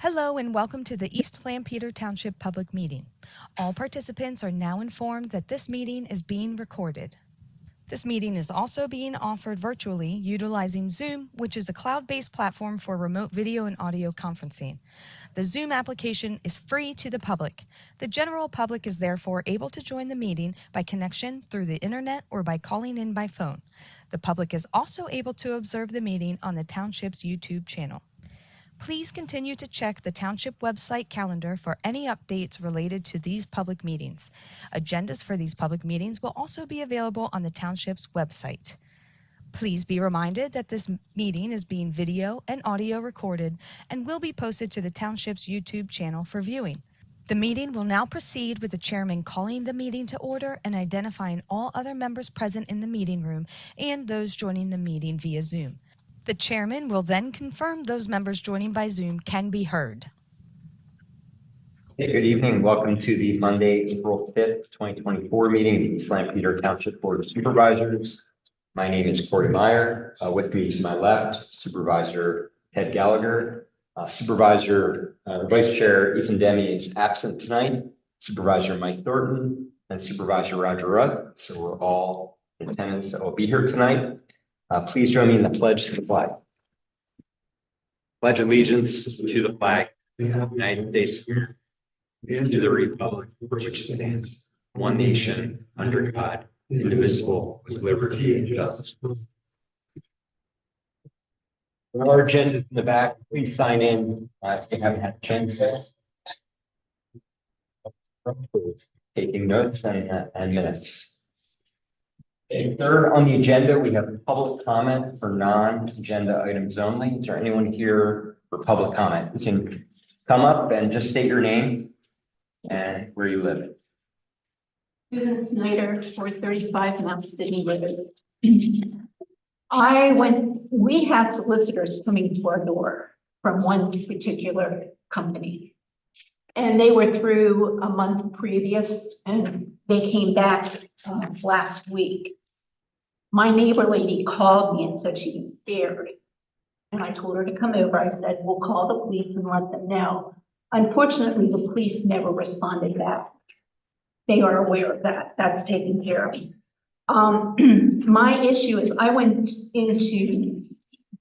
Hello and welcome to the East Lampeter Township Public Meeting. All participants are now informed that this meeting is being recorded. This meeting is also being offered virtually utilizing Zoom, which is a cloud-based platform for remote video and audio conferencing. The Zoom application is free to the public. The general public is therefore able to join the meeting by connection through the internet or by calling in by phone. The public is also able to observe the meeting on the Township's YouTube channel. Please continue to check the Township website calendar for any updates related to these public meetings. Agendas for these public meetings will also be available on the Township's website. Please be reminded that this meeting is being video and audio recorded and will be posted to the Township's YouTube channel for viewing. The meeting will now proceed with the chairman calling the meeting to order and identifying all other members present in the meeting room and those joining the meeting via Zoom. The chairman will then confirm those members joining by Zoom can be heard. Hey, good evening. Welcome to the Monday, April 5th, 2024 meeting of the East Lampeter Township Board of Supervisors. My name is Corey Meyer. With me to my left, Supervisor Ted Gallagher. Supervisor Vice Chair Ethan Demi is absent tonight. Supervisor Mike Thornton and Supervisor Roger Rudd. So we're all in attendance that will be here tonight. Please join me in the pledge to the flag. Pledge allegiance to the flag of the United States and to the republic for which stands one nation under God, indivisible, with liberty and justice. Our agenda in the back. Please sign in if you haven't had a chance. Taking notes and minutes. Third on the agenda, we have public comment for non-agenda items only. Is there anyone here for public comment? You can come up and just state your name and where you live. Susan Snyder, 435 Mount Sydney Road. We have solicitors coming to our door from one particular company. And they were through a month previous and they came back last week. My neighbor lady called me and said she was scared. And I told her to come over. I said, we'll call the police and let them know. Unfortunately, the police never responded back. They are aware of that. That's taken care of. My issue is I went into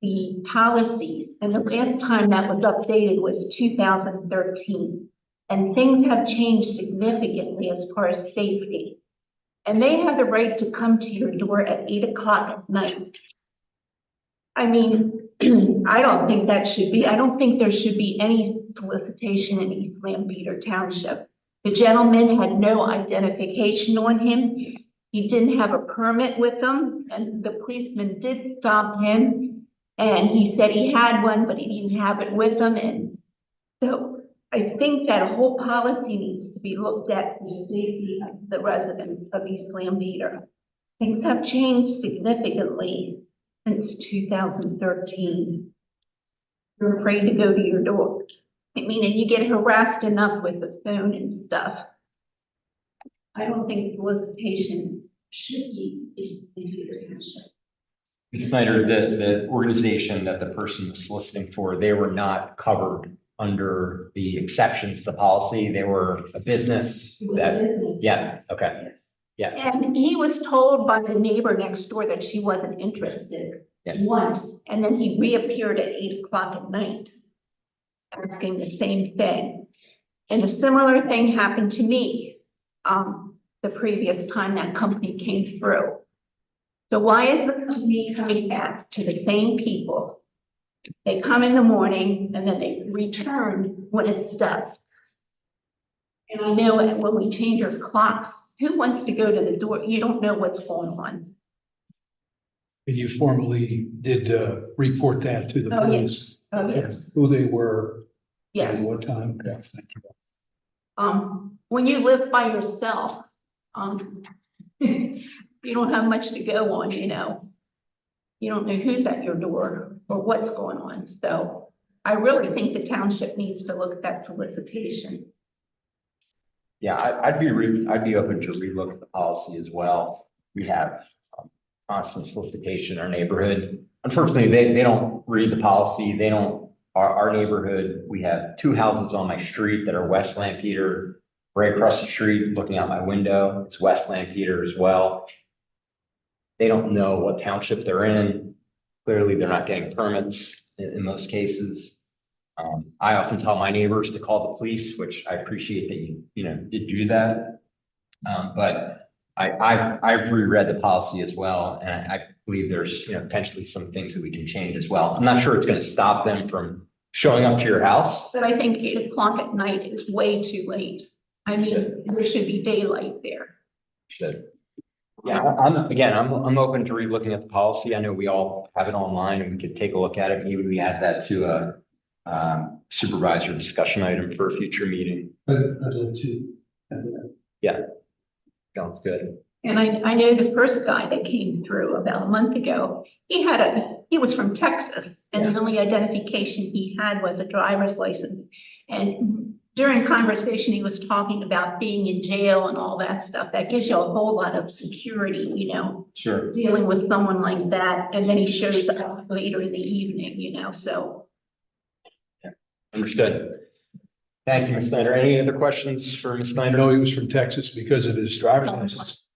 the policies and the last time that was updated was 2013. And things have changed significantly as far as safety. And they have the right to come to your door at 8 o'clock at night. I mean, I don't think there should be any solicitation in East Lampeter Township. The gentleman had no identification on him. He didn't have a permit with him, and the policeman did stop him. And he said he had one, but he didn't have it with him. And so I think that whole policy needs to be looked at for the safety of the residents of East Lampeter. Things have changed significantly since 2013. You're afraid to go to your door. I mean, and you get harassed enough with the phone and stuff. I don't think solicitation should be East Lampeter Township. Ms. Snyder, the organization that the person was soliciting for, they were not covered under the exceptions to the policy. They were a business. Business. Yeah. Okay. Yes. Yeah. And he was told by the neighbor next door that she wasn't interested once, and then he reappeared at 8 o'clock at night, asking the same thing. And a similar thing happened to me the previous time that company came through. So why is the company coming back to the same people? They come in the morning and then they return when it's dusk. And I know when we change our clocks, who wants to go to the door? You don't know what's going on. And you formally did report that to the police? Oh, yes. Who they were? Yes. At what time? Okay, thank you. When you live by yourself, you don't have much to go on, you know. You don't know who's at your door or what's going on. So I really think the township needs to look at that solicitation. Yeah, I'd be open to relook at the policy as well. We have constant solicitation in our neighborhood. Unfortunately, they don't read the policy. They don't our neighborhood, we have two houses on my street that are West Lampeter. Right across the street, looking out my window, it's West Lampeter as well. They don't know what township they're in. Clearly, they're not getting permits in most cases. I often tell my neighbors to call the police, which I appreciate that you did do that. But I've reread the policy as well, and I believe there's potentially some things that we can change as well. I'm not sure it's going to stop them from showing up to your house. But I think 8 o'clock at night is way too late. I mean, there should be daylight there. Should. Yeah, I'm open to re-looking at the policy. I know we all have it online and we could take a look at it. Maybe we add that to a supervisor discussion item for a future meeting. I'd like to have that. Yeah, sounds good. And I know the first guy that came through about a month ago, he was from Texas, and the only identification he had was a driver's license. And during conversation, he was talking about being in jail and all that stuff. That gives you a whole lot of security, Sure. dealing with someone like that. And then he shows up later in the evening, so. Yeah. Understood. Thank you, Ms. Snyder. Any other questions for Ms. I Snyder? know he was from Texas because of his driver's license.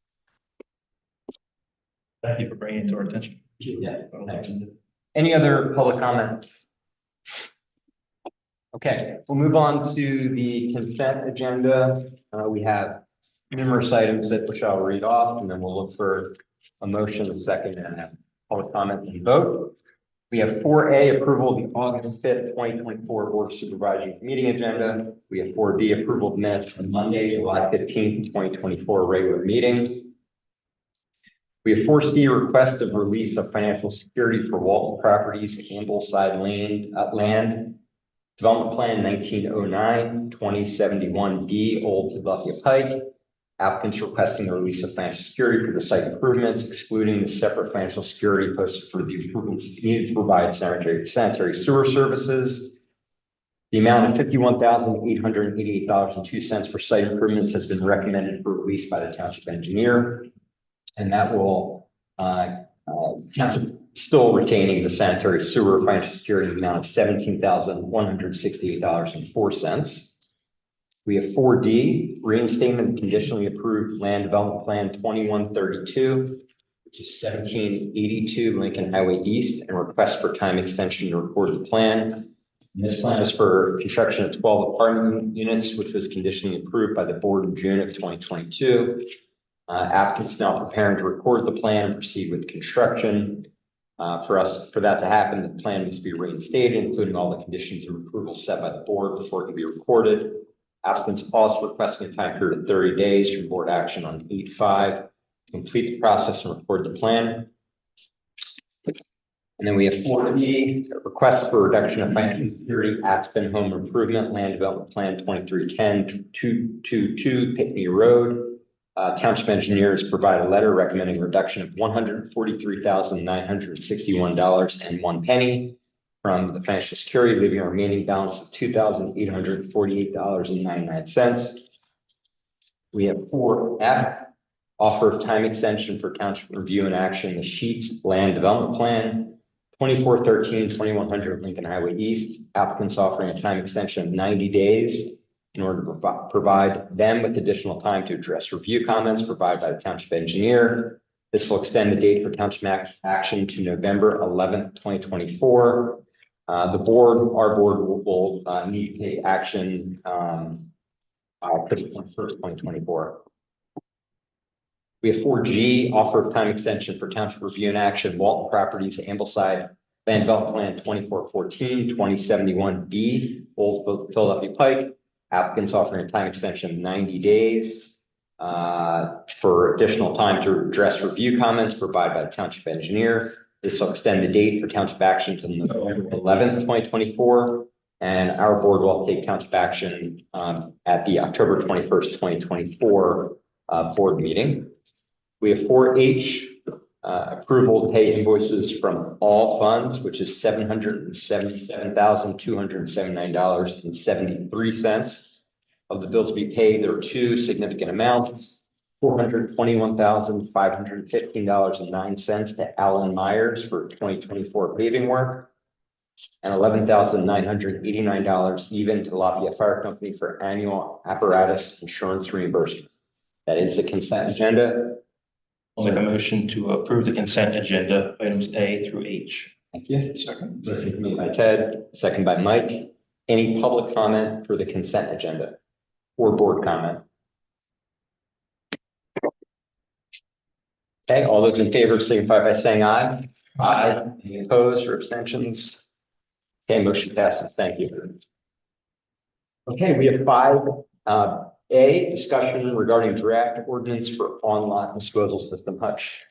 Thank you for bringing it to our attention. Yeah, thanks. Any other public comment? Okay, we'll move on to the consent agenda. We have numerous items that which I'll read off, and then we'll look for a motion, a second, and a public comment and vote. We have 4A, approval of the August 5th, 2024 Board of Supervisors meeting agenda. We have 4B, approval of minutes from Monday, July 15th, 2024 regular meeting. We have 4C, request of release of financial security for Walton Properties, Ambleside land. Development Plan 1909, 2071B, Old Philadelphia Pike. Applicants requesting the release of financial security for the site improvements, excluding the separate financial security posted for the improvements needed to provide sanitary sewer services. The amount of $51,888.02 for site improvements has been recommended for release by the township engineer, and that will township still retaining the sanitary sewer financial security amount of $17,168.04. We have 4D, reinstatement of conditionally approved land development plan 2132, which is 1782 Lincoln Highway East, and request for time extension to record the plan. And this plan is for construction of 12 apartment units, which was conditionally approved by the board in June of 2022. Applicants now preparing to record the plan and proceed with construction. For that to happen, the plan must be reinstated, including all the conditions of approval set by the board before it can be recorded. Applicants also requesting a time period of 30 days from board action on 8/5 to complete the process and record the plan. And then we have 4B, request for reduction of financial security, Aspen Home Improvement Land Development Plan 2310-222 Pitney Road. Township engineers provide a letter recommending a reduction of $143,961.01 from the financial security, leaving a remaining balance of $2,848.99. We have 4F, offer of time extension for township review and action, the Sheets Land Development Plan, 2413-2100 Lincoln Highway East. Applicants offering a time extension of 90 days in order to provide them with additional time to address review comments provided by the township engineer. This will extend the date for township action to November 11th, 2024. Our board will need to take action October 1st, 2024. We have 4G, offer of time extension for township review and action, Walton Properties, Ambleside Land Development Plan 2414, 2071B, Old Philadelphia Pike. Applicants offering a time extension of 90 days for additional time to address review comments provided by the township engineer. This will extend the date for township action to November 11th, 2024. And our board will take township action at the October 21st, 2024 board meeting. We have 4H, approval to pay invoices from all funds, which is $777,279.73. Of the bills to be paid, there are two significant amounts: $421,515.09 to Alan Myers for 2024 paving work, and $11,989 even to Lafayette Fire Company for annual apparatus insurance reimbursement. That is the consent agenda. I'll make a motion to approve the consent agenda, items A through H. Thank you. Second. Motion made by Ted, second by Mike. Any public comment for the consent agenda or board comment? Okay, all those in favor signify by saying aye. Aye. Any opposed or abstentions? Okay, motion passes. Thank you. Okay, we have 5A, discussion regarding draft ordinance for on-lot disposal system. Hutch.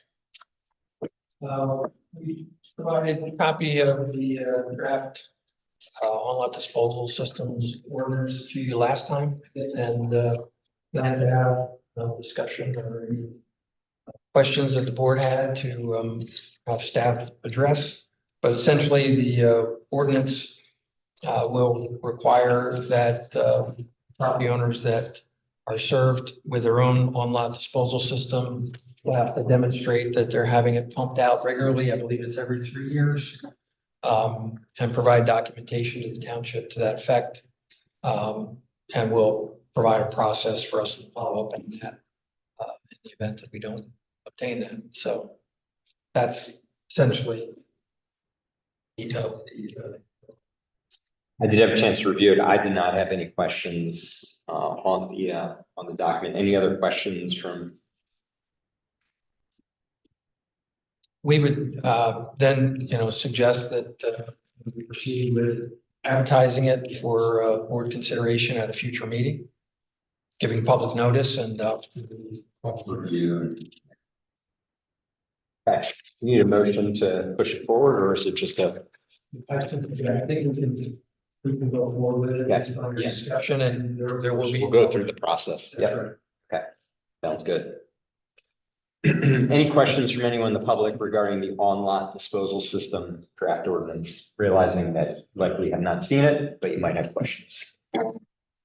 We provided a copy of the draft on-lot disposal systems ordinance to you last time, and plan to have a discussion or any questions that the board had to have staff address. But essentially, the ordinance will require that property owners that are served with their own on-lot disposal system will have to demonstrate that they're having it pumped out regularly. I believe it's every 3 years. And provide documentation to the township to that effect. And we'll provide a process for us to follow up on that in the event that we don't obtain that. So that's essentially I did have a chance to review it. I did not have any questions on the document. Any other questions from? we would then, suggest that we proceed with advertising it for board consideration at a future meeting, giving public notice and Review. Okay, you need a motion to push it forward, or is it just a? I think we can go forward with it. Yes. It's under discussion, and there will be. We'll go through the process. That's Yep. right. Okay, sounds good. Any questions from anyone in the public regarding the on-lot disposal system draft ordinance? Realizing that you likely have not seen it, but you might have questions.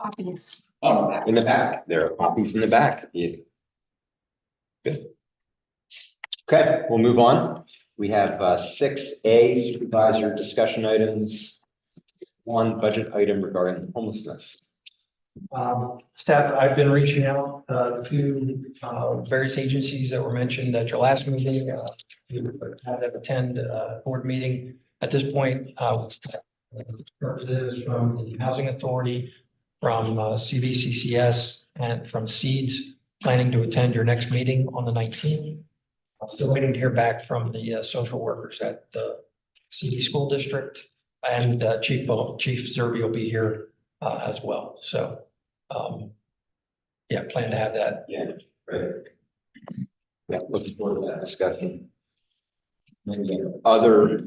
Copies. Oh, in the back, there are copies in the back. Good. Okay, we'll move on. We have 6A, supervisor discussion items. One budget item regarding homelessness. Staff, I've been reaching out to various agencies that were mentioned at your last meeting. You had them attend a board meeting. At this point, representatives from the Housing Authority, from CVCCS, and from SEEDS planning to attend your next meeting on the 19th. I'm still waiting to hear back from the social workers at the CD School District, and Chief Zerby will be here as well. So, plan to have that. Yeah, right. Yeah, looking forward to that discussion. Other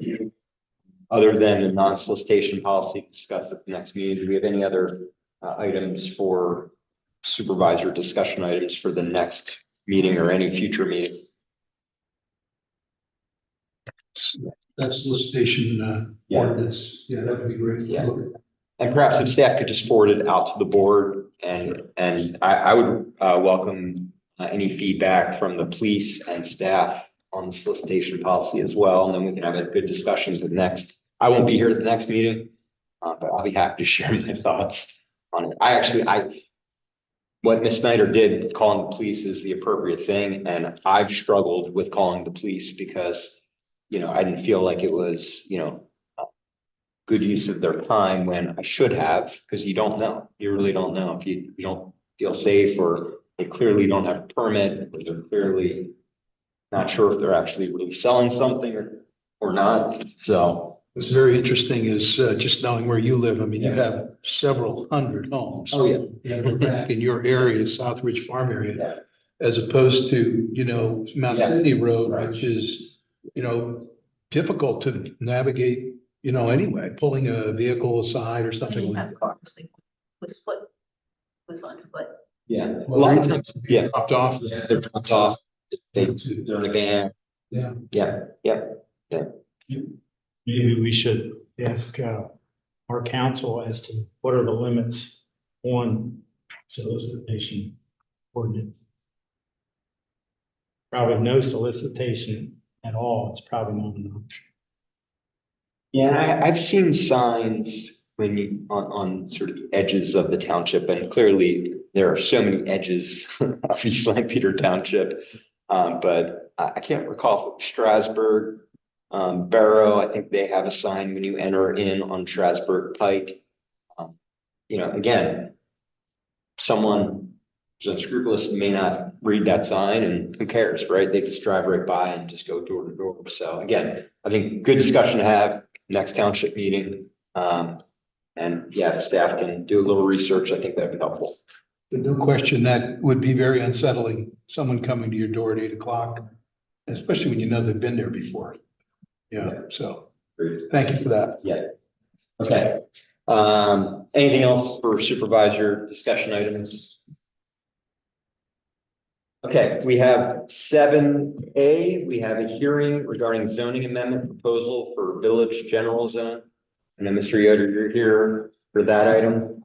than the non-solicitation policy discussed at the next meeting, do we have any other items for supervisor discussion items for the next meeting or any future meeting? That solicitation ordinance, yeah, that would be great. Yeah. And perhaps if staff could just forward it out to the board, and I would welcome any feedback from the police and staff on the solicitation policy as well, and then we can have a good discussion at the next. I won't be here at the next meeting, but I'll be happy to share my thoughts on it. What Ms. Snyder did, calling the police, is the appropriate thing, and I've struggled with calling the police because, I didn't feel like it was, good use of their time when I should have, because you don't know. You really don't know if you don't feel safe, or they clearly don't have a permit, or they're clearly not sure if they're actually really selling something or not. So What's very interesting is just knowing where you live. I mean, you have several hundred homes. Oh, yeah. Back in your area, Southridge Farm area, Yeah. as opposed to, Mount Yeah. Sydney Road, Right. which is, difficult to navigate, anyway, pulling a vehicle aside or something like that. Was on foot. Yeah. Well, A lot of times, yeah, Dropped off. they're dropped off. They're in a van. Yeah. Yeah. Maybe we should ask our council as to what are the limits on solicitation ordinance. Probably no solicitation at all. It's probably not an option. Yeah, I've seen signs when you, on sort of the edges of the township, and clearly there are so many edges of East Peter Township. But I can't recall if it was Strasburg, Barrow, I think they have a sign when you enter in on Strasburg Pike. Um, again, someone who's unscrupulous may not read that sign, and who cares, right? They just drive right by and just go door to door. So again, I think good discussion to have next township meeting. And yeah, the staff can do a little research. I think that'd be helpful. No question that would be very unsettling, someone coming to your door at 8 o'clock, especially when you know they've been there before. Yeah, so thank you for that. Yeah. Okay. Anything else for supervisor discussion items? Okay, we have 7A. We have a hearing regarding zoning amendment proposal for village general zone. And then Mr. Yoder, you're here for that item.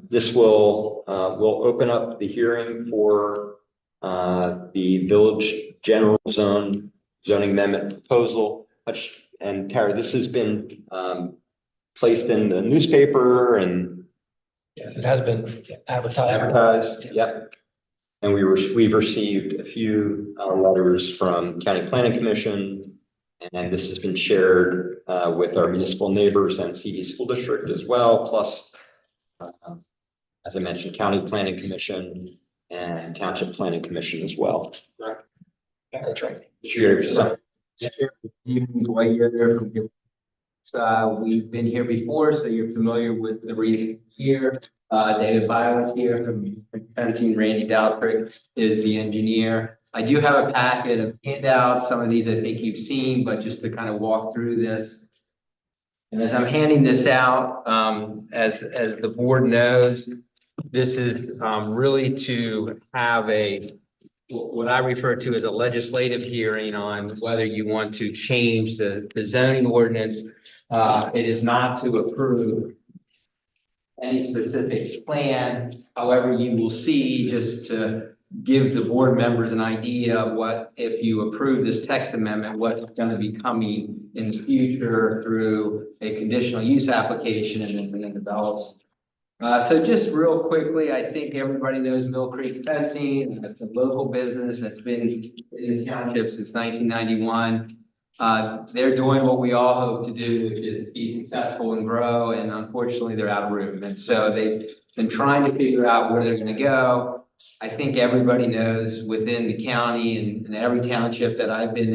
This will open up the hearing for the village general zone zoning amendment proposal. And Tara, this has been placed in the newspaper and Yes, it has been advertised. advertised. Yes. Yep. And we've received a few letters from County Planning Commission, and this has been shared with our municipal neighbors and CD School District as well. Plus, as I mentioned, County Planning Commission and Township Planning Commission as well. Yeah, that's right. We've been here before, so you're familiar with the reason here. David Byron here from 17, Randy Daltrick is the engineer. I do have a packet of handouts. Some of these I think you've seen, but just to kind of walk through this. And as I'm handing this out, as the board knows, this is really to have what I refer to as a legislative hearing on whether you want to change the zoning ordinance. It is not to approve any specific plan. However, you will see, just to give the board members an idea of what, if you approve this text amendment, what's going to be coming in the future through a conditional use application and then develops. So just real quickly, I think everybody knows Mill Creek Fencing. It's a local business that's been in the township since 1991. They're doing what we all hope to do, which is be successful and grow, and unfortunately they're out of room. And so they've been trying to figure out where they're going to go. I think everybody knows within the county and every township that I've been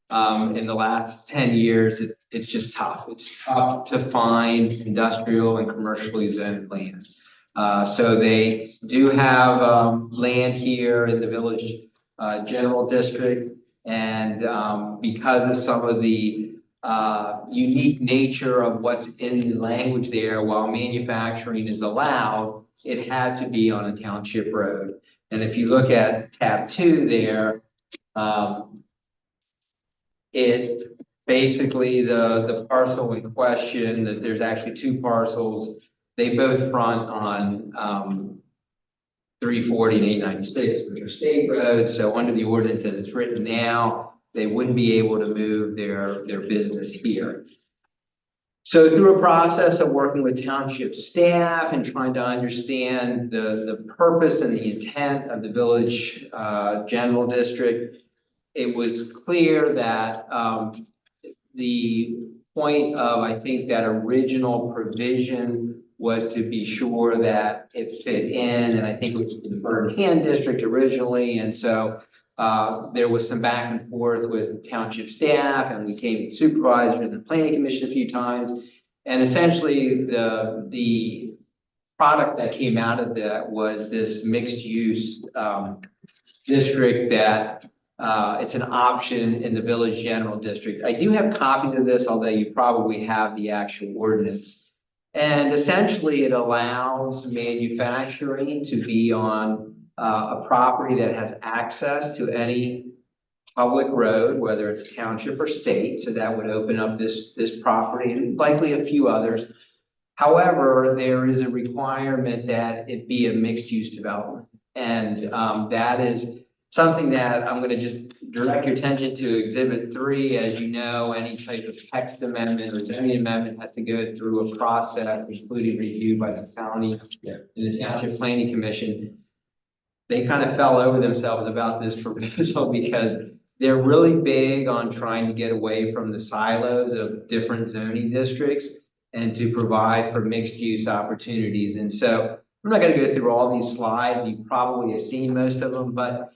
in the last 10 years, it's just tough. It's tough to find industrial and commercially zoned land. So they do have land here in the village general district. And because of some of the unique nature of what's in the language there, while manufacturing is allowed, it had to be on a township road. And if you look at tab 2 there, it basically the parcel in question, that there's actually 2 parcels. They both front on 340 and 896 Interstate Road. So under the ordinance as it's written now, they wouldn't be able to move their business here. So through a process of working with township staff and trying to understand the purpose and the intent of the village general district, it was clear that the point of, I think, that original provision was to be sure that it fit in, and I think it was the Bird Hand District originally, and so there was some back and forth with township staff, and we came to supervisor and the planning commission a few times, and essentially the product that came out of that was this mixed use district that it's an option in the village general district. I do have copies of this, although you probably have the actual ordinance. And essentially it allows manufacturing to be on a property that has access to any public road, whether it's township or state. So that would open up this property and likely a few others. However, there is a requirement that it be a mixed use development. And that is something that I'm going to just direct your attention to Exhibit 3. As you know, any type of text amendment or zoning amendment has to go through a process, including review by the county and the Township Planning Commission. They kind of fell over themselves about this proposal because they're really big on trying to get away from the silos of different zoning districts and to provide for mixed use opportunities. And so I'm not going to go through all these slides. You probably have seen most of them, but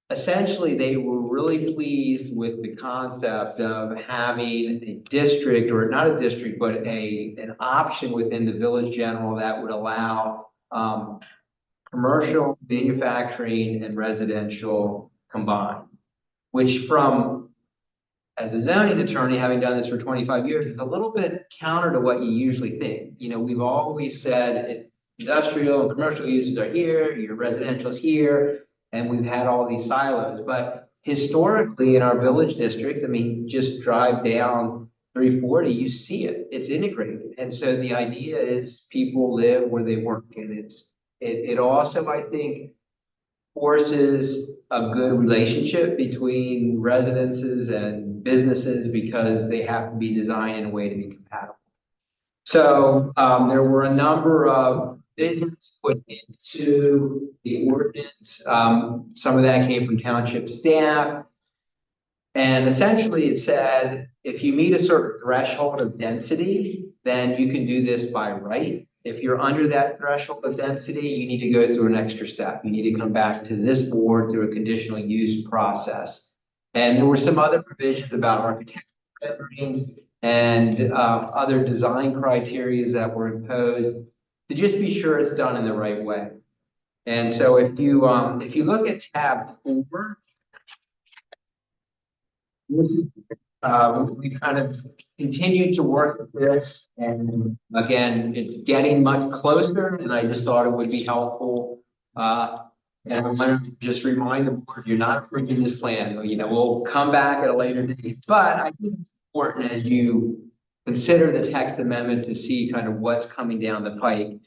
essentially they were really pleased with the concept of having a district, or not a district, but an option within the village general that would allow commercial, manufacturing, and residential combined, which as a zoning attorney, having done this for 25 years, is a little bit counter to what you usually think. You know, we've always said industrial and commercial uses are here, your residential's here, and we've had all these silos. But historically in our village districts, I mean, just drive down 340, you see it, it's integrated. And so the idea is people live where they work, and it also, I think, forces a good relationship between residences and businesses because they have to be designed in a way to be compatible. So there were a number of things put into the ordinance. Some of that came from township staff. And essentially it said, if you meet a certain threshold of density, then you can do this by right. If you're under that threshold of density, you need to go through an extra step. You need to come back to this board through a conditional use process. And there were some other provisions about architectural renderings and other design criteria that were imposed to just be sure it's done in the right way. And so if you look at tab 4, this is, we kind of continued to work with this, and again, it's getting much closer, and I just thought it would be helpful. And I want to just remind the board, you're not approving this plan. You know, we'll come back at a later date, but I think it's important as you consider the text amendment to see kind of what's coming down the pike.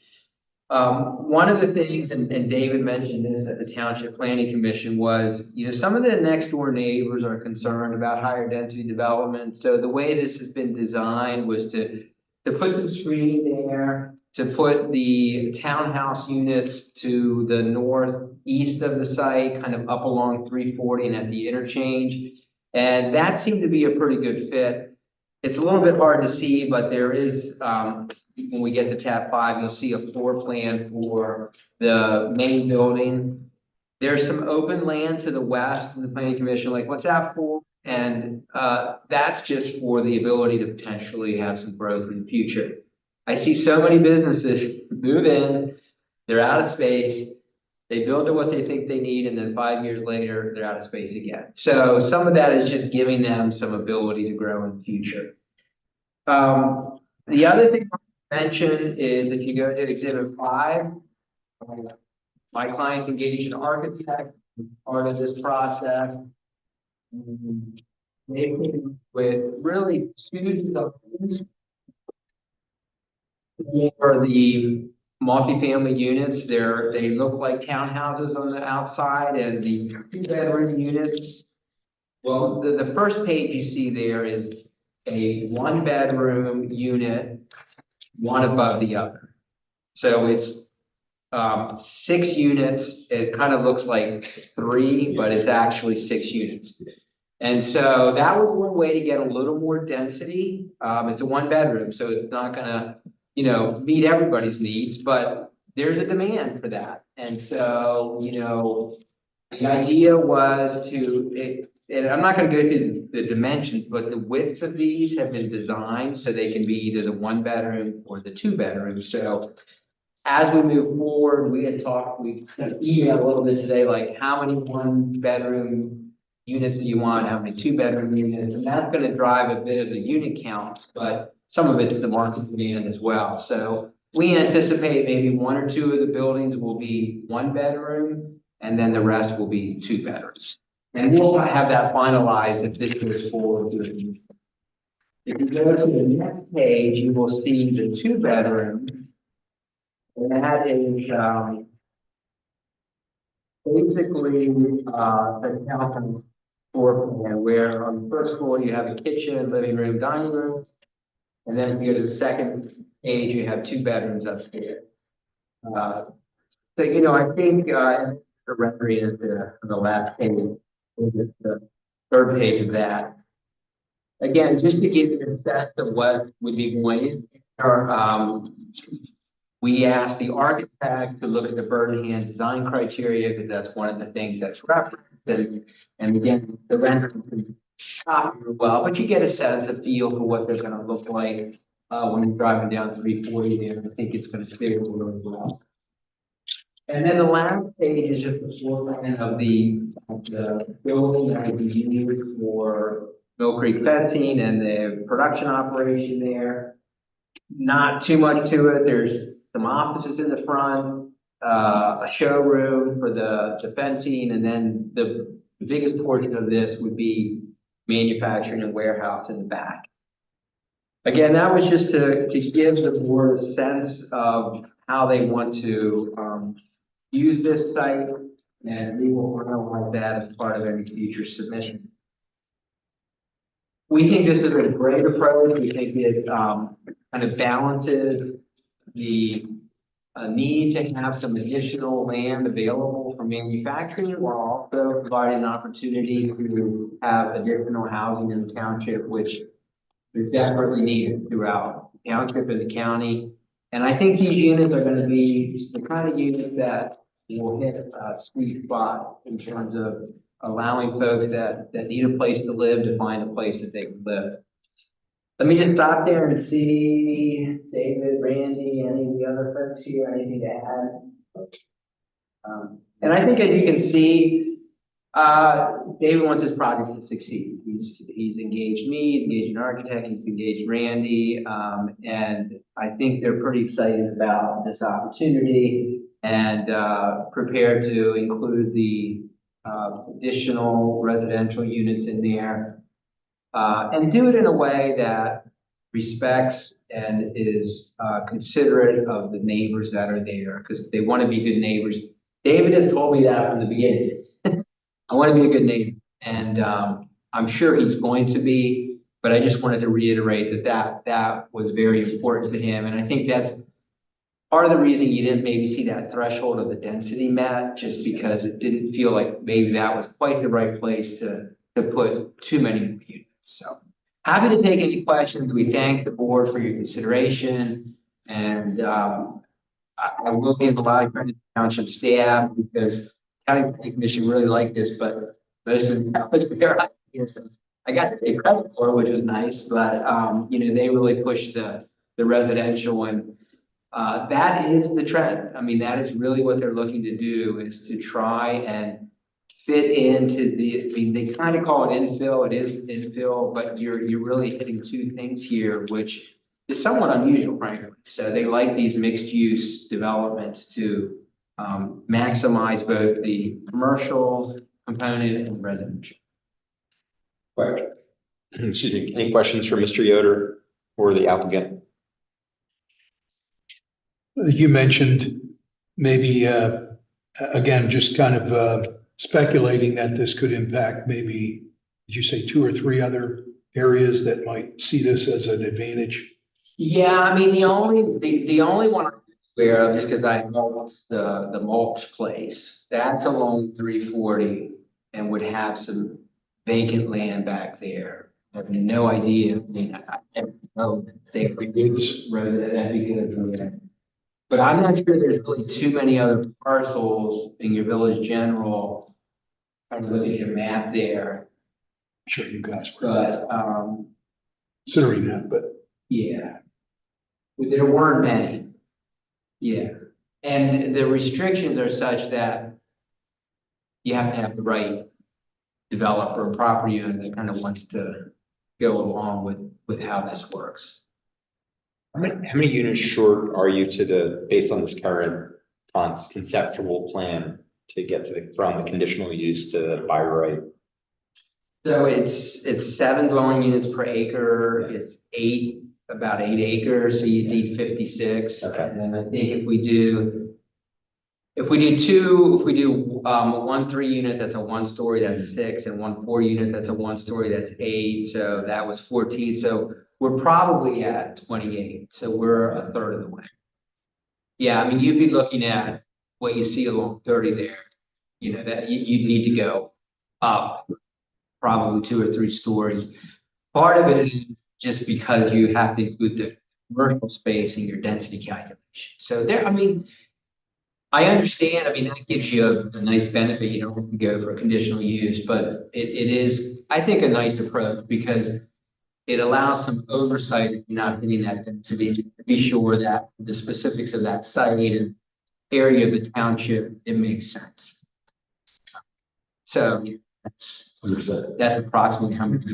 One of the things, and David mentioned this at the Township Planning Commission, was, you know, some of the next door neighbors are concerned about higher density development. So the way this has been designed was to put some screening there, to put the townhouse units to the northeast of the site, kind of up along 340 and at the interchange. And that seemed to be a pretty good fit. It's a little bit hard to see, but there is, when we get to tab 5, you'll see a floor plan for the main building. There's some open land to the west of the Planning Commission, like what's that for? And that's just for the ability to potentially have some growth in the future. I see so many businesses move in, they're out of space, they build to what they think they need, and then 5 years later, they're out of space again. So some of that is just giving them some ability to grow in the future. The other thing I mention is if you go to Exhibit 5, my client engaged an architect as part of this process. They came with really two designs for the multifamily units. They look like townhouses on the outside, and the 2-bedroom units. Well, the first page you see there is a 1-bedroom unit, one above the other. So it's 6 units. It kind of looks like 3, but it's actually 6 units. And so that was one way to get a little more density. It's a 1-bedroom, so it's not gonna, you know, meet everybody's needs, but there's a demand for that. And so, you know, the idea was and I'm not going to go through the dimensions, but the widths of these have been designed so they can be either the 1-bedroom or the 2-bedroom. So as we move forward, we kind of emailed a little bit today, like how many 1-bedroom units do you want? How many 2-bedroom units? And that's going to drive a bit of the unit counts, but some of it's the market demand as well. So we anticipate maybe 1 or 2 of the buildings will be 1-bedroom, and then the rest will be 2-bedrooms. And we'll have that finalized if this goes forward. If you go to the next page, you will see the 2-bedroom. And that is basically the townhouse floor plan where on the first floor you have a kitchen, living room, dining room. And then if you go to the second page, you have 2 bedrooms upstairs. So, I think, the rendering is the last page, the 3rd page of that. Again, just to give you a sense of what would be going in there, we asked the architect to look at the Birmingham design criteria, because that's one of the things that's referenced. And again, the rendering is not very well, but you get a sense, a feel for what they're gonna look like, when you're driving down 340 there. I think it's gonna fit really well. And then the last page is just the floor plan of the building that would be used for Mill Creek fencing and the production operation there. Not too much to it. There's some offices in the front, a showroom for the fencing, and then the biggest portion of this would be manufacturing and warehouse in the back. Again, that was just to give the board a sense of how they want to use this site, and we will analyze that as part of any future submission. We think this is a great approach. We think it kind of balances the need to have some additional land available for manufacturing, while also providing an opportunity to have additional housing in the township, which is desperately needed throughout the township and the county. And I think these units are going to be the kind of units that will hit a sweet spot in terms of allowing folks that need a place to live to find a place that they can live. Let me just stop there and see David, Randy, any of the other folks here, anything to add? And I think, as you can see, David wants his project to succeed. He's engaged me, he's engaged an architect, he's engaged Randy, and I think they're pretty excited about this opportunity and prepared to include the additional residential units in there, and do it in a way that respects and is considerate of the neighbors that are there, because they want to be good neighbors. David has told me that from the beginning. I want to be a good neighbor, and I'm sure he's going to be, but I just wanted to reiterate that was very important to him, and I think that's part of the reason you didn't maybe see that threshold of the density met, just because it didn't feel like maybe that was quite the right place to put too many units. So happy to take any questions. We thank the board for your consideration, and I will give a lot of credit to the township staff, because county planning commission really liked this, but most of that was their ideas. I got to take credit for it, which was nice, but they really pushed the residential, and that is the trend. I mean, that is really what they're looking to do, is to try and fit into they kind of call it infill. It is infill, but you're really hitting 2 things here, which is somewhat unusual, frankly. So they like these mixed use developments to maximize both the commercial component and residential. Right. Excuse me. Any questions for Mr. Yoder or the applicant? You mentioned maybe, again, just kind of speculating that this could impact maybe, did you say 2 or 3 other areas that might see this as an advantage? Yeah, I mean, the only one I'm aware of, just because I know the mulch place, that's along 340 and would have some vacant land back there. I have no idea. I mean, I don't know if they would that'd be good. But I'm not sure there's really too many other parcels in your village general. Trying to look at your map there. I'm sure you guys were But considering that, but yeah, there weren't many. Yeah, and the restrictions are such that you have to have the right developer or property owner that kind of wants to go along with how this works. How many units short are you based on this current conceptual plan to get from the conditional use to by right? So it's 7 dwelling units per acre. It's about 8 acres, so you need 56. Okay. And then I think if we do If we do two, if we do, a 1-3 unit, that's a 1-story, that's 6, and 1-4 unit, that's a 1-story, that's 8, so that was 14, so we're probably at 28, so we're a third of the way. Yeah, I mean, you'd be looking at what you see along 30 there, you know, that you'd need to go up probably 2 or 3 stories. Part of it is just because you have to include the commercial space in your density calculation. So there, I mean, I understand, I mean, that gives you a nice benefit, you don't have to go for conditional use, but it is, I think, a nice approach because it allows some oversight if you're not hitting that density to be sure that the specifics of that site and area of the township, it makes sense. So that's approximately how many.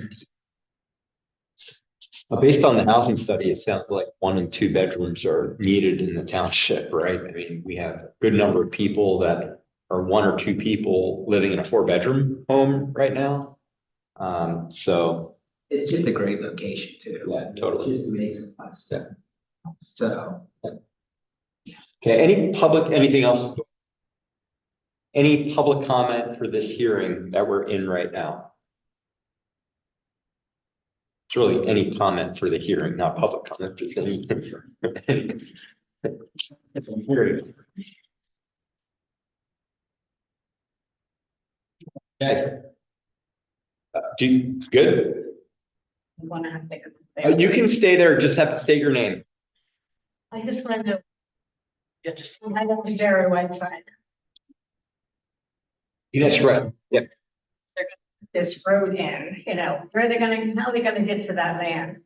Based on the housing study, it sounds like 1 and 2 bedrooms are needed in the township, right? I mean, we have a good number of people that are 1 or 2 people living in a 4-bedroom home right now. So It's just a great location too. yeah, totally. Just amazing place. Yeah. So. Okay, anything else? Any public comment for this hearing that we're in right now? It's really any comment for the hearing, not public comment, just any. Hearing. Okay. Good? You can stay there, just have to state your name. I just want to, my name is Jerry Whiteside. That's right. Yeah. This road in, you know, how are they gonna get to that land?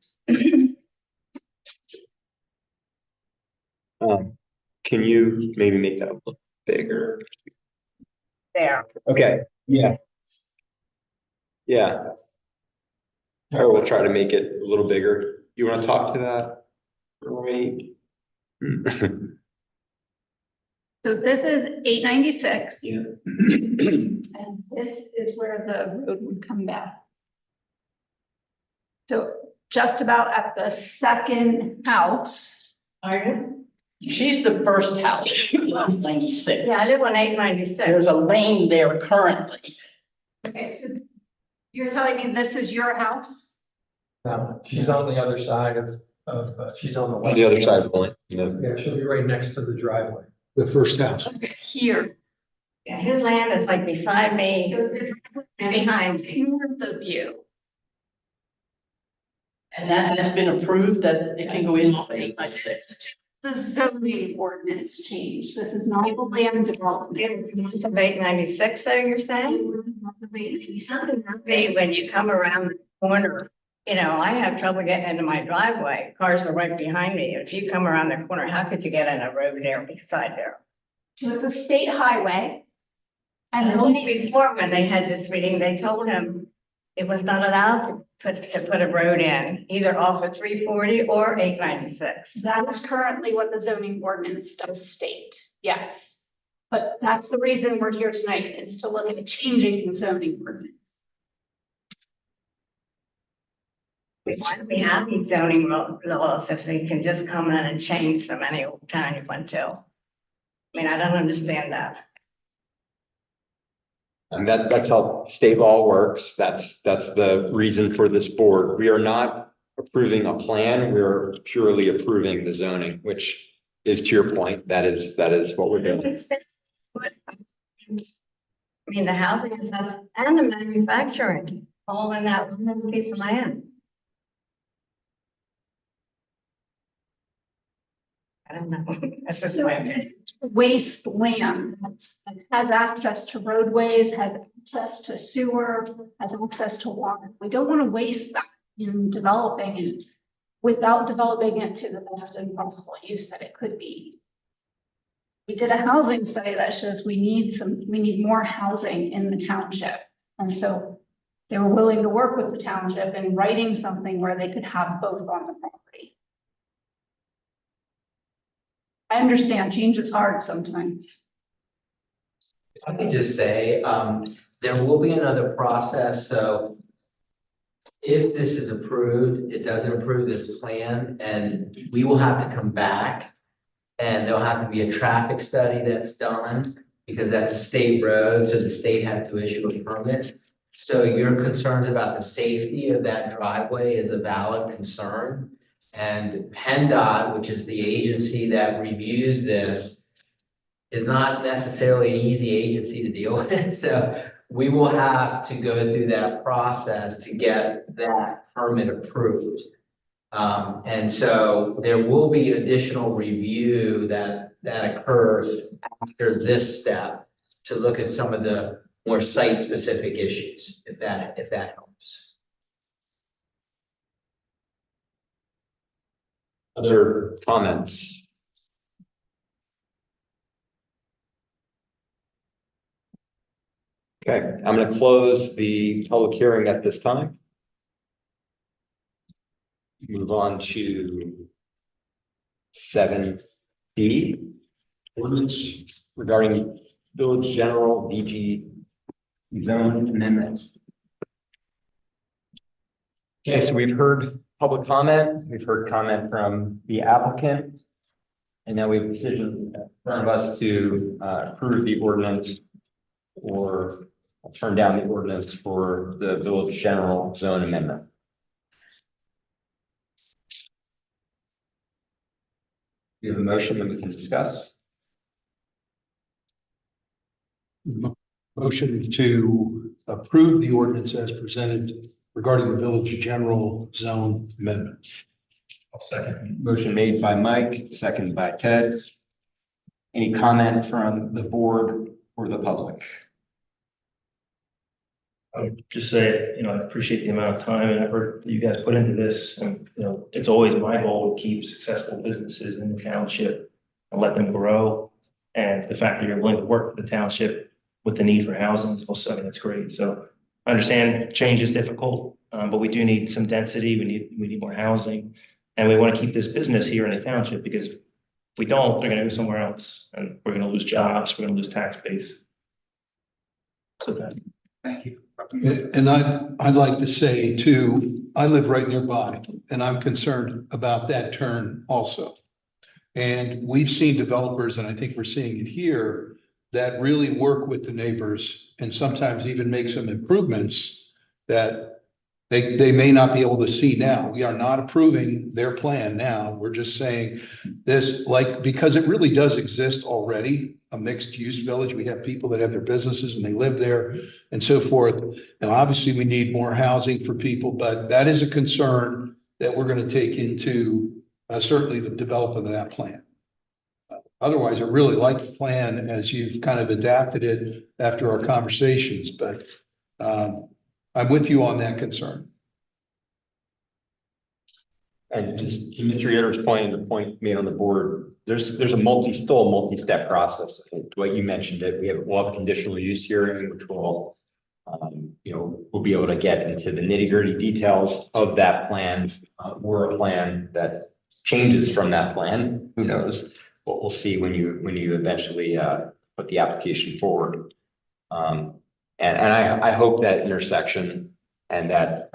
Can you maybe make that a little bigger? There. Okay, yeah. Yeah. Or we'll try to make it a little bigger. You want to talk to that? Right. So this is 896. Yeah. And this is where the road would come back. So just about at the second house. She's the first house, 96. Yeah, I live on 896. There's a lane there currently. Okay, so you're telling me this is your house? No, she's on the other side she's on the west. The other side of the lane. Yeah. Yeah, she'll be right next to the driveway. The first house. Here. Yeah, his land is like beside me So the driveway and behind me. here's the view. And that has been approved that it can go in off 896. The zoning ordinance change. This is not the land development. It's of 896 there, you're saying? Something must be when you come around the corner. You know, I have trouble getting into my driveway. Cars are right behind me. If you come around the corner, how could you get in a road there beside there? So it's a state highway. And And the only week before, when they had this meeting, they told him it was not allowed to put a road in, either off of 340 or 896. that is currently what the zoning ordinance does state, yes. But that's the reason we're here tonight, is to look at changing the zoning ordinance. Why do we have these zoning laws if they can just come in and change them any old time you want to? I mean, I don't understand that. And that's how state law works. That's the reason for this board. We are not approving a plan. We're purely approving the zoning, which is, to your point, that is what we're doing. I mean, the housing and stuff and the manufacturing, all in that one piece of land. I don't know. That's just my opinion. Waste land that has access to roadways, has access to sewer, has access to water. We don't want to waste that in developing it without developing it to the best and possible use that it could be. We did a housing study that shows we need more housing in the township. And so they were willing to work with the township in writing something where they could have both on the property. I understand change is hard sometimes. I can just say, there will be another process, so if this is approved, it doesn't approve this plan, and we will have to come back And there'll have to be a traffic study that's done because that's a state road, so the state has to issue a permit. So your concerns about the safety of that driveway is a valid concern. And PennDOT, which is the agency that reviews this, is not necessarily an easy agency to deal with. So we will have to go through that process to get that permit approved. And so there will be additional review that occurs after this step to look at some of the more site-specific issues, if that helps. Other comments? Okay, I'm going to close the public hearing at this time. Move on to 7B, ordinance regarding village general DG zone amendments. Okay, so we've heard public comment, we've heard comment from the applicant, and now we have a decision in front of us to approve the ordinance or turn down the ordinance for the village general zone amendment. We have a motion that we can discuss. Motion to approve the ordinance as presented regarding the village general zone amendment. I'll second. Motion made by Mike, seconded by Ted. Any comment from the board or the public? I would just say, I appreciate the amount of time and effort that you guys put into this. And, it's always my goal to keep successful businesses in the township and let them grow. And the fact that you're willing to work for the township with the need for housing is also something that's great. So I understand change is difficult, but we do need some density. We need more housing. And we want to keep this business here in the township because if we don't, they're going to go somewhere else and we're going to lose jobs. We're going to lose tax base. So thank you. And I'd like to say too, I live right nearby and I'm concerned about that turn also. And we've seen developers, and I think we're seeing it here, that really work with the neighbors and sometimes even make some improvements that they may not be able to see now. We are not approving their plan now. We're just saying this, because it really does exist already, a mixed use village. We have people that have their businesses and they live there and so forth. Now, obviously we need more housing for people, but that is a concern that we're going to take into certainly the development of that plan. Otherwise, I really like the plan as you've kind of adapted it after our conversations, but I'm with you on that concern. And just to Mr. Yetter's point, and the point made on the board, there's still a multi-step process. I think Dwight, you mentioned it. We'll have a conditional use hearing, which will, we'll be able to get into the nitty-gritty details of that plan, or a plan that changes from that plan. Who knows? What we'll see when you eventually put the application forward. And I hope that intersection and that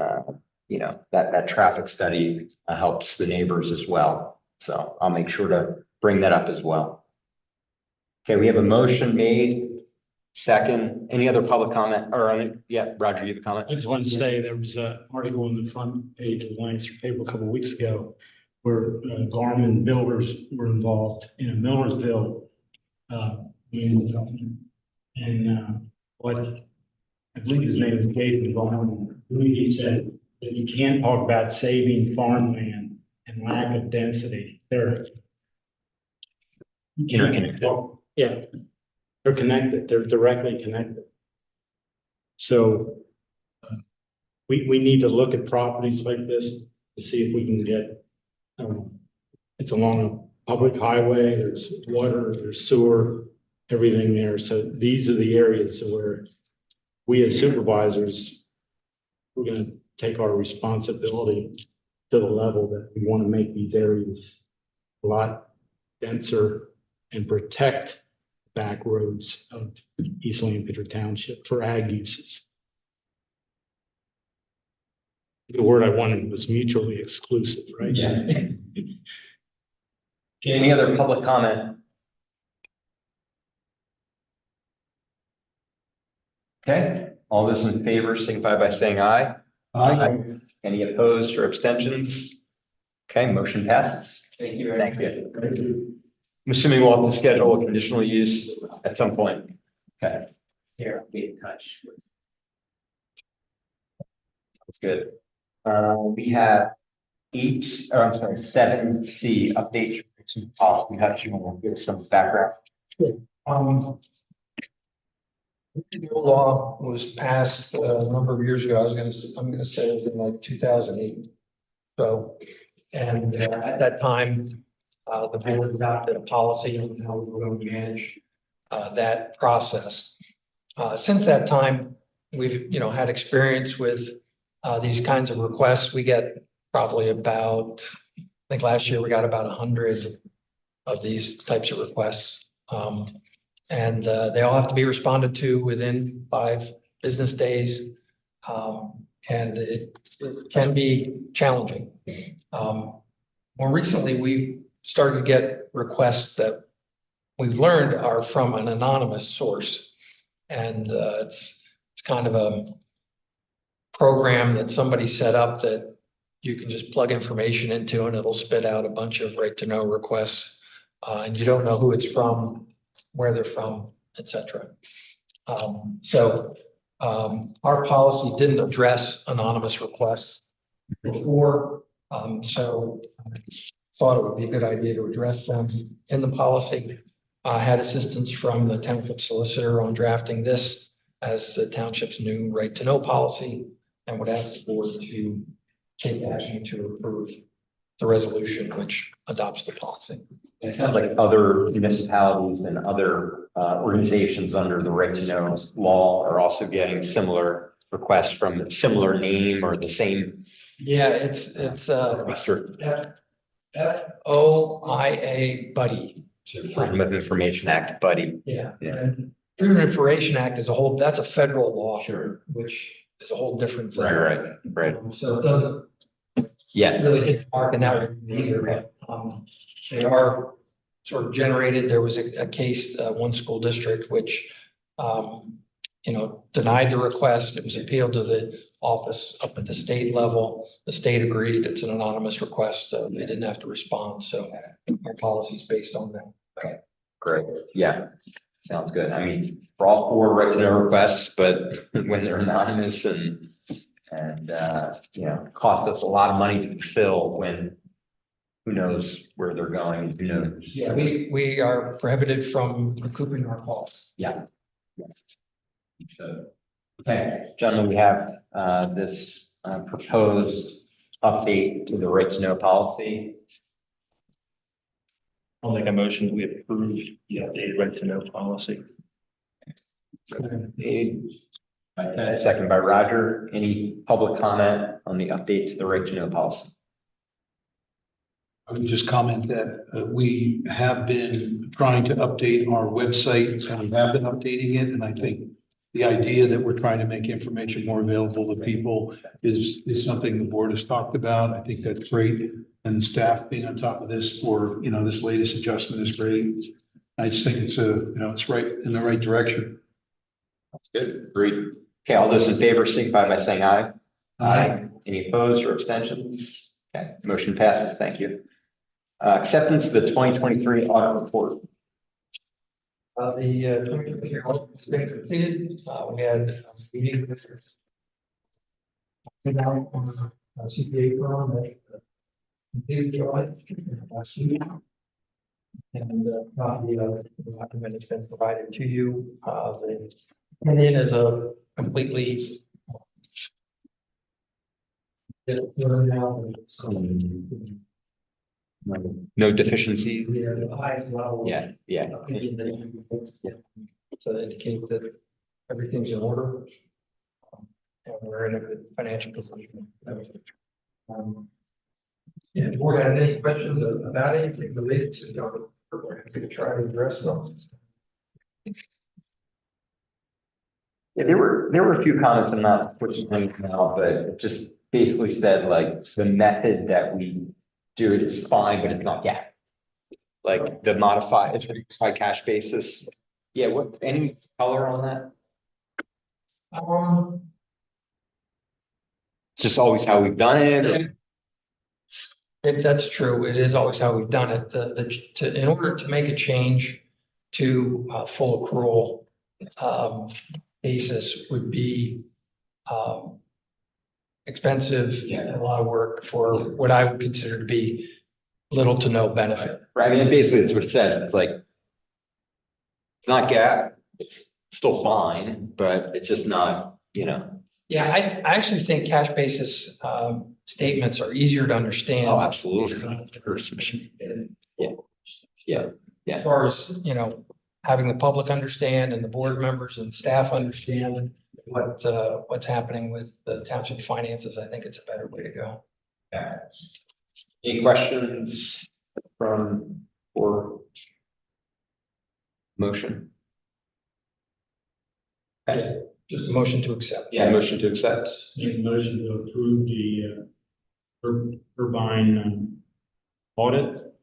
that traffic study helps the neighbors as well. So I'll make sure to bring that up as well. Okay, we have a motion made. Second, any other public comment? Yeah, Roger, you have a comment? I just wanted to say there was an article on the front page of the Lancaster paper a couple of weeks ago where Garmin builders were involved in a Millersville development. And what I believe his name is Jason Garmin, he said that you can't talk about saving farmland and lack of density. They're Interconnected. Yeah, they're connected. They're directly connected. So we need to look at properties like this to see if we can get. It's along a public highway. There's water. There's sewer. Everything there. So these are the areas where we as supervisors, we're going to take our responsibility to the level that we want to make these areas a lot denser and protect back roads of East Lampeter Township for ag uses. The word I wanted was mutually exclusive, right? Yeah. Any other public comment? Okay, all those in favor signify by saying aye. Any opposed or abstentions? Okay, motion passes. Thank you. Thank you. I'm assuming we'll have to schedule a conditional use at some point. Okay, Here, be in touch. that's good. We have seven C update to policy. How do you want to give some background? The old law was passed a number of years ago. I'm gonna say it was in like 2008. So, and at that time, the board adopted a policy on how we were going to manage that process. Since that time, we've, had experience with these kinds of requests. We get probably about, I think last year we got about 100 of these types of requests. And they all have to be responded to within 5 business days. And it can be challenging. More recently, we started to get requests that we've learned are from an anonymous source. And it's kind of a program that somebody set up that you can just plug information into and it'll spit out a bunch of right to know requests. And you don't know who it's from, where they're from, etc. Our policy didn't address anonymous requests before, so I thought it would be a good idea to address them in the policy. I had assistance from the township solicitor on drafting this as the township's new right to know policy, and would ask the board to take action to approve the resolution which adopts the policy. It sounds like other municipalities and other organizations under the right to know law are also getting similar requests from a similar name or the same. Yeah, it's Mr. FOIA buddy. Freedom of Information Act, buddy. Yeah. Yeah. And Freedom of Information Act is that's a federal law. Sure. Which is a whole different thing. Right. So it doesn't Yeah. really hit the mark in that way either, but they are sort of generated. There was a case, one school district, which, denied the request. It was appealed to the office up at the state level. The state agreed it's an anonymous request, so they didn't have to respond. So our policy is based on that. Okay, great. Yeah, sounds good. I mean, for all 4 right to know requests, but when they're anonymous and cost us a lot of money to fulfill when who knows where they're going, who knows. Yeah, we are prohibited from recouping our costs. Yeah. So, okay, gentlemen, we have this proposed update to the right to know policy. I'll make a motion that we approve the updated right to know policy. Second by Roger. Any public comment on the update to the right to know policy? I would just comment that we have been trying to update our website and we have been updating it. And I think the idea that we're trying to make information more available to people is something the board has talked about. I think that's great. And staff being on top of this for, this latest adjustment is great. I just think it's it's right in the right direction. That's good. Great. Okay, all those in favor signify by saying aye. Aye. Any opposed or abstentions? Okay, motion passes. Thank you. Acceptance of the 2023 audit report. The 2023 audit has been completed. We had a meeting with CPA firm that completed the audit last week. And copy of the document has been provided to you. The opinion is a completely No deficiencies. the highest level. Yeah. Opinion that you can get. So that indicates that everything's in order. And we're in a good financial position. If the board has any questions about anything related to the audit, we're happy to try to address them. Yeah, there were a few comments. I'm not pushing them now, but it just basically said like the method that we do it is fine, but it's not yet. like the modified, it's by cash basis. Yeah, what, any color on that? It's just always how we've done it, or? If that's true, it is always how we've done it. In order to make a change to full accrual basis would be expensive and a lot of work for what I would consider to be little to no benefit. Right, I mean, basically, it's what it says, it's like, it's not GAAP, it's still fine, but it's just not, Yeah, I actually think cash basis statements are easier to understand. Oh, absolutely. Yeah. As far as, having the public understand and the board members and staff understand what's happening with the township finances, I think it's a better way to go. Yeah. Any questions or motion? Okay. Just a motion to accept. Yeah, motion to accept. Make a motion to approve the Irvine audit.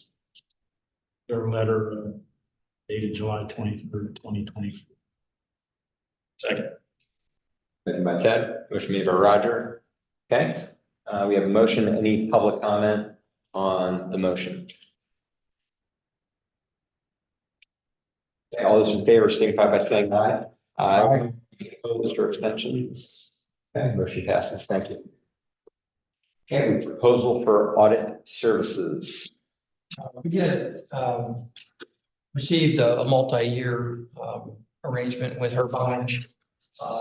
Their letter dated July 23rd, 2024. Second. Second by Ted, motion made by Roger. Okay, we have a motion. Any public comment on the motion? Okay, all those in favor signify by saying aye. Aye. Opposed or abstentions? Okay, motion passes. Thank you. Okay, proposal for audit services. We did, received a multi-year, arrangement with Irvine,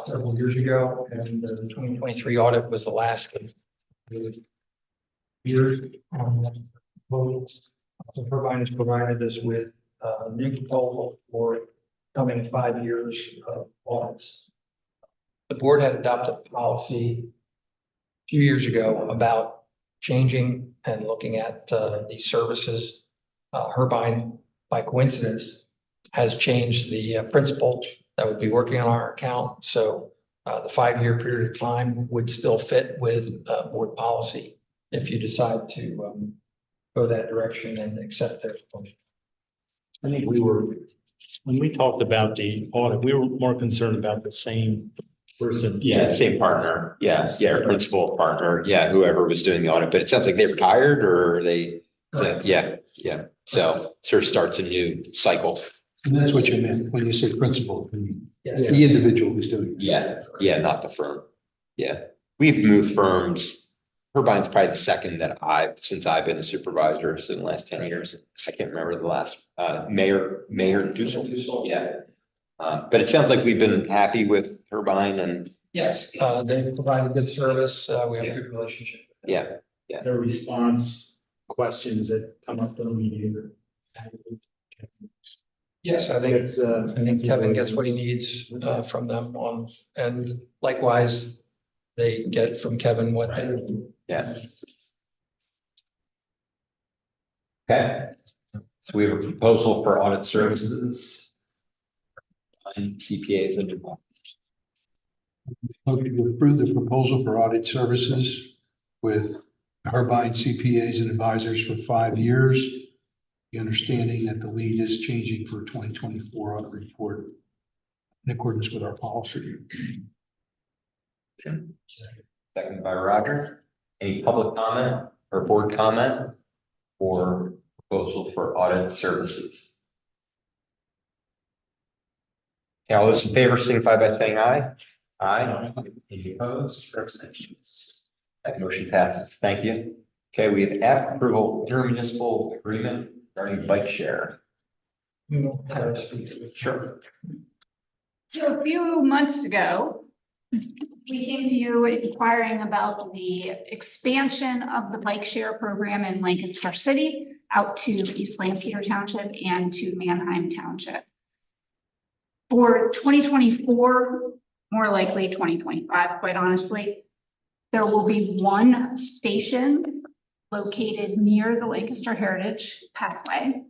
several years ago, and the 2023 audit was the last of the years. So Irvine has provided us with a new proposal for coming 5 years of audits. The board had adopted a policy a few years ago about changing and looking at these services. Irvine, by coincidence, has changed the principal that would be working on our account. So the 5-year period of time would still fit with board policy if you decide to go that direction and accept their proposal. I think when we talked about the audit, we were more concerned about the same person. Yeah, same partner. Yeah, principal partner. Yeah, whoever was doing the audit. But it sounds like they retired or they. Correct. Yeah. So sort of starts a new cycle. And that's what you meant when you said principal, Yes. the individual who's doing it. Yeah, not the firm. Yeah, we've moved firms. Irvine's probably the second that since I've been a supervisor, so in the last 10 years. I can't remember the last, Mayor Dussel. Yeah. But it sounds like we've been happy with Irvine and. Yes, they provide good service. We have a good relationship. Yeah. Their response questions that come up in the meeting. Yes, I think Kevin gets what he needs from them and likewise, they get from Kevin what they need. Yeah. Okay. So we have a proposal for audit services. And CPAs and. Motion to approve the proposal for audit services with Irvine CPAs and advisors for 5 years. The understanding that the lead is changing for 2024 audit report in accordance with our policy. Second by Roger. Any public comment or board comment for proposal for audit services? Okay, all those in favor signify by saying aye. Aye. Any opposed or abstentions? That motion passes. Thank you. Okay, we have F, approval intermunicipal agreement regarding bike share. Sure. So a few months ago, we came to you inquiring about the expansion of the bike share program in Lancaster City out to East Lampeter Township and to Manheim Township. For 2024, more likely 2025, quite honestly, there will be one station located near the Lancaster Heritage Pathway.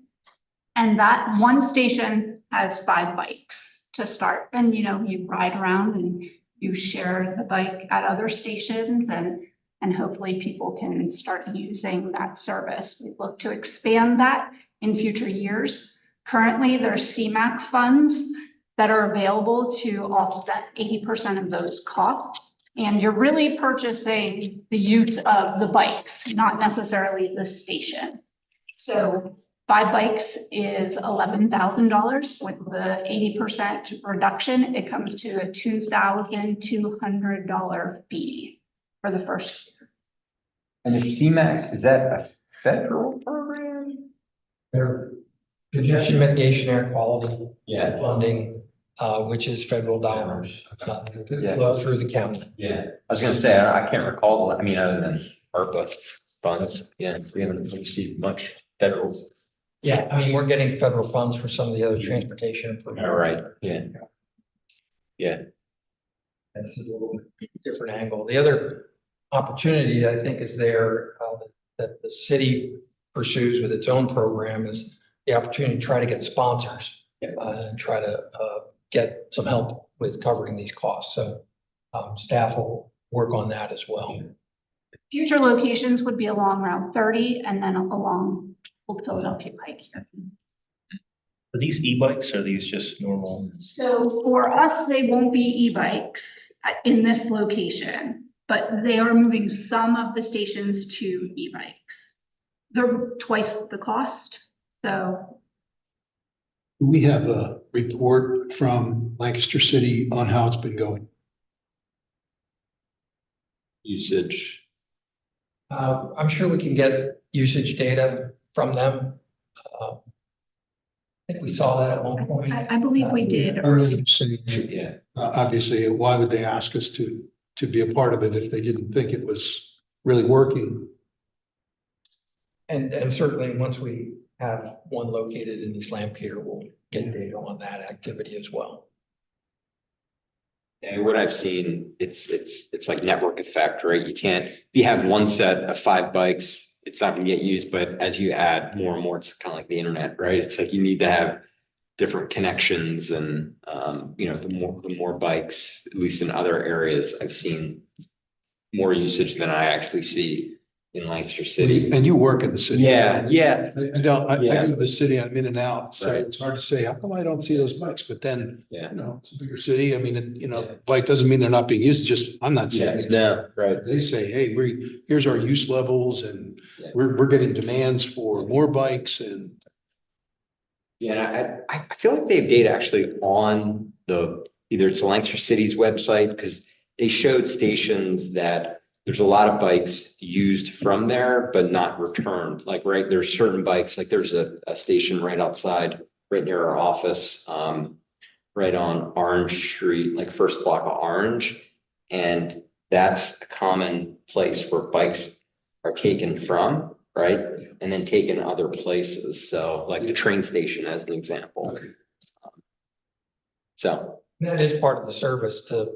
And that one station has 5 bikes to start. And, you ride around and you share the bike at other stations and hopefully people can start using that service. We look to expand that in future years. Currently, there's CMAQ funds that are available to offset 80% of those costs. And you're really purchasing the use of the bikes, not necessarily the station. So 5 bikes is $11,000. With the 80% reduction, it comes to a $2,200 fee for the first year. And the CMAQ, is that a federal program? Their congestion mitigation air quality Yeah. funding, which is federal dollars, that flow through the county. Yeah, I was gonna say, I can't recall, I mean, other than ARPA funds, yeah, we haven't received much federal. Yeah, I mean, we're getting federal funds for some of the other transportation. All right, yeah. Yeah, This is a little bit different angle. The other opportunity I think is there, that the city pursues with its own program is the opportunity to try to get sponsors. And try to, get some help with covering these costs. So, staff will work on that as well. Future locations would be along Route 30 and then along Old Philadelphia Pike here. Are these e-bikes or are these just normal? So for us, they won't be e-bikes in this location, but they are moving some of the stations to e-bikes. They're twice the cost, so. We have a report from Lancaster City on how it's been going. usage. I'm sure we can get usage data from them. I think we saw that at one point. I believe we did. I really say, Yeah. obviously, why would they ask us to be a part of it if they didn't think it was really working? And certainly, once we have one located in East Lampeter, we'll get data on that activity as well. And what I've seen, it's like network effect, right? You can't, if you have one set of 5 bikes, it's not gonna get used, but as you add more and more, it's kind of like the internet, right? It's like you need to have different connections and, the more bikes, at least in other areas, I've seen more usage than I actually see in Lancaster City. And you work in the city. Yeah. I don't, I Yeah. go to the city, I'm in and out, so Right. it's hard to say, how come I don't see those bikes? But then, Yeah. it's a bigger city. I mean, Yeah. bike doesn't mean they're not being used, just, I'm not saying it. No, right. They say, hey, here's our use levels and Yeah. we're getting demands for more bikes and. Yeah, I feel like they have data actually on either it's Lancaster City's website, because they showed stations that there's a lot of bikes used from there, but not returned. Like, right, there's certain bikes, like there's a station right outside, right near our office, right on Orange Street, like first block of Orange. And that's a common place where bikes are taken from, right? And then taken other places. So like the train station as an example. Okay. So. That is part of the service to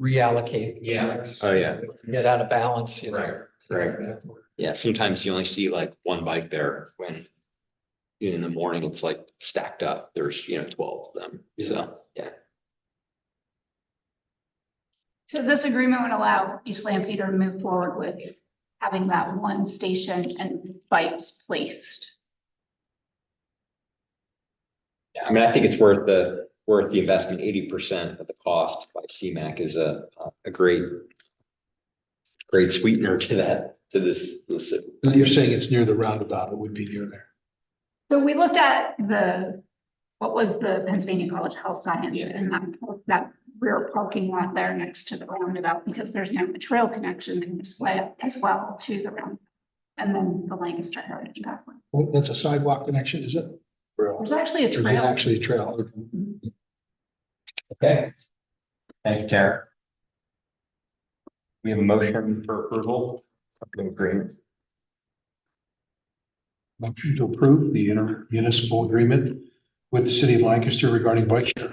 reallocate. Yeah. Oh, yeah. Get out of balance, Right. Yeah, sometimes you only see like one bike there when in the morning it's like stacked up. There's, 12 of them. So, yeah. So this agreement would allow East Lampeter to move forward with having that one station and bikes placed. Yeah, I mean, I think it's worth the investment. 80% of the cost by CMAQ is a great sweetener to this. You're saying it's near the roundabout, it would be near there. So we looked at what was the Pennsylvania College of Health Science Yeah. and that rear parking lot there next to the roundabout, because there's now a trail connection as well to the roundabout. And then the Lancaster Heritage Pathway. Well, that's a sidewalk connection, is it? There's actually a Or is it trail. actually a trail? Okay. Thank you, Tara. We have a motion for approval of the agreement. Motion to approve the intermunicipal agreement with the city of Lancaster regarding bike share.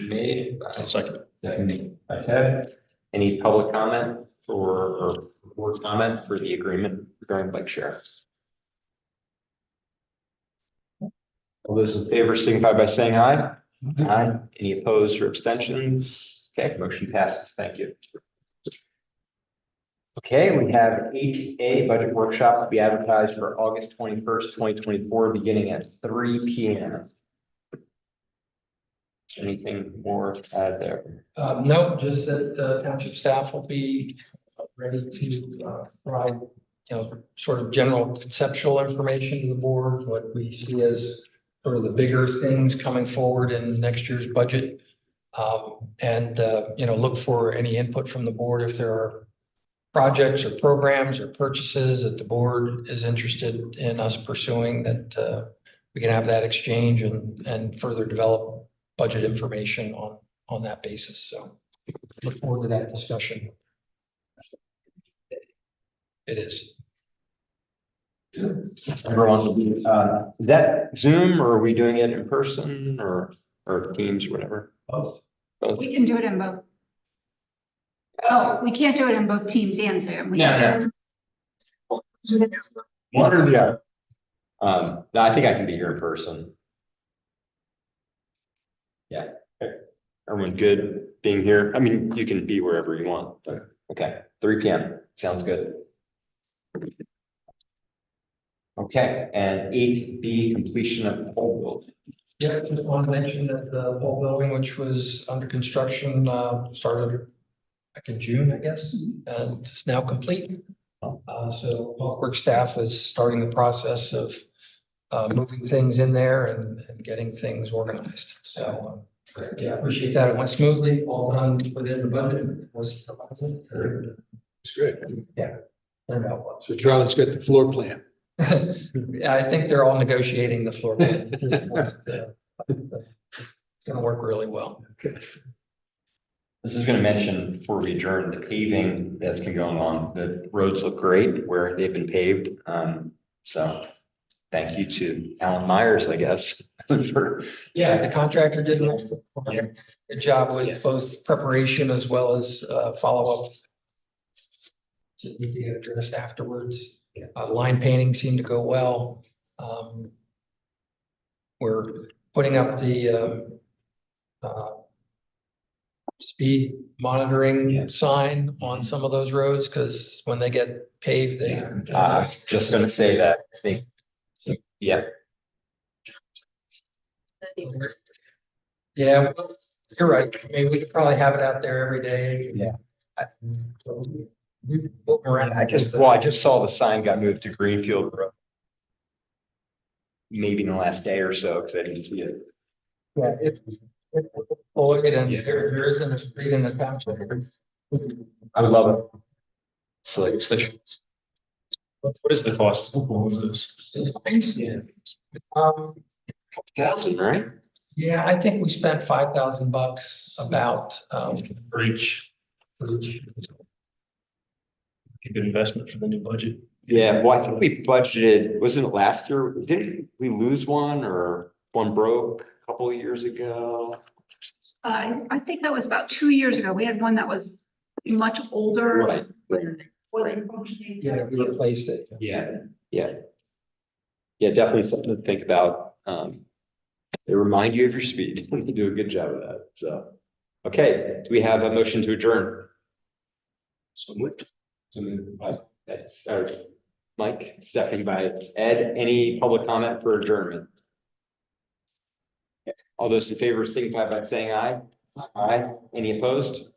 Made. I'll second it. Seconded by Ted. Any public comment or board comment for the agreement regarding bike share? All those in favor signify by saying aye. Aye. Any opposed or abstentions? Okay, motion passes. Thank you. Okay, we have 8A budget workshop to be advertised for August 21st, 2024, beginning at 3 p.m. Anything more to add there? No, just that township staff will be ready to provide, sort of general conceptual information to the board, what we see as sort of the bigger things coming forward in next year's budget. Look for any input from the board if there are projects or programs or purchases that the board is interested in us pursuing, that we can have that exchange and further develop budget information on that basis. So look forward to that discussion. It is. Everyone will be, is that Zoom or are we doing it in person or Teams or whatever? Both. We can do it in both. Oh, we can't do it in both Teams and Zoom. No. One or the other. No, I think I can be here in person. Yeah. Everyone good being here? I mean, you can be wherever you want, but okay, 3 p.m. Sounds good. Okay, and 8B, completion of pole building. Yeah, just want to mention that the whole building, which was under construction, started back in June, I guess, and it's now complete. So Public Works staff is starting the process of moving things in there and getting things organized. So yeah, appreciate that. It went smoothly, all done within the budget. Was It's good. yeah. Turned out well. So Charlie's got the floor plan. I think they're all negotiating the floor plan at this point. It's gonna work really well. This is going to mention before we adjourn the paving that's been going on. The roads look great where they've been paved. So thank you to Alan Myers, I guess. Yeah, the contractor did a good job with both preparation as well as follow-up to need to get addressed afterwards. Line painting seemed to go well. We're putting up the speed monitoring sign on some of those roads, because when they get paved, they. I was just going to say that. Yeah. Yeah, you're right. I mean, we could probably have it out there every day. Yeah. I I just saw the sign got moved to Greenfield Road. Maybe in the last day or so, because I didn't see it. Yeah, there isn't a street in the township. I would love it. So it's like, What is the cost of all of this? $1,000, right? Yeah, I think we spent $5,000 about, For each, for each. a good investment for the new budget. Yeah, well, I think we budgeted, wasn't it last year? Didn't we lose one or one broke a couple of years ago? I think that was about 2 years ago. We had one that was much older. Right. Wasn't functioning. Yeah, we replaced it. Yeah. Yeah, definitely something to think about. They remind you of your speed. You do a good job of that. So, okay, do we have a motion to adjourn? So moved. Mike, second by Ed. Any public comment for adjournment? All those in favor signify by saying aye. Aye. Any opposed?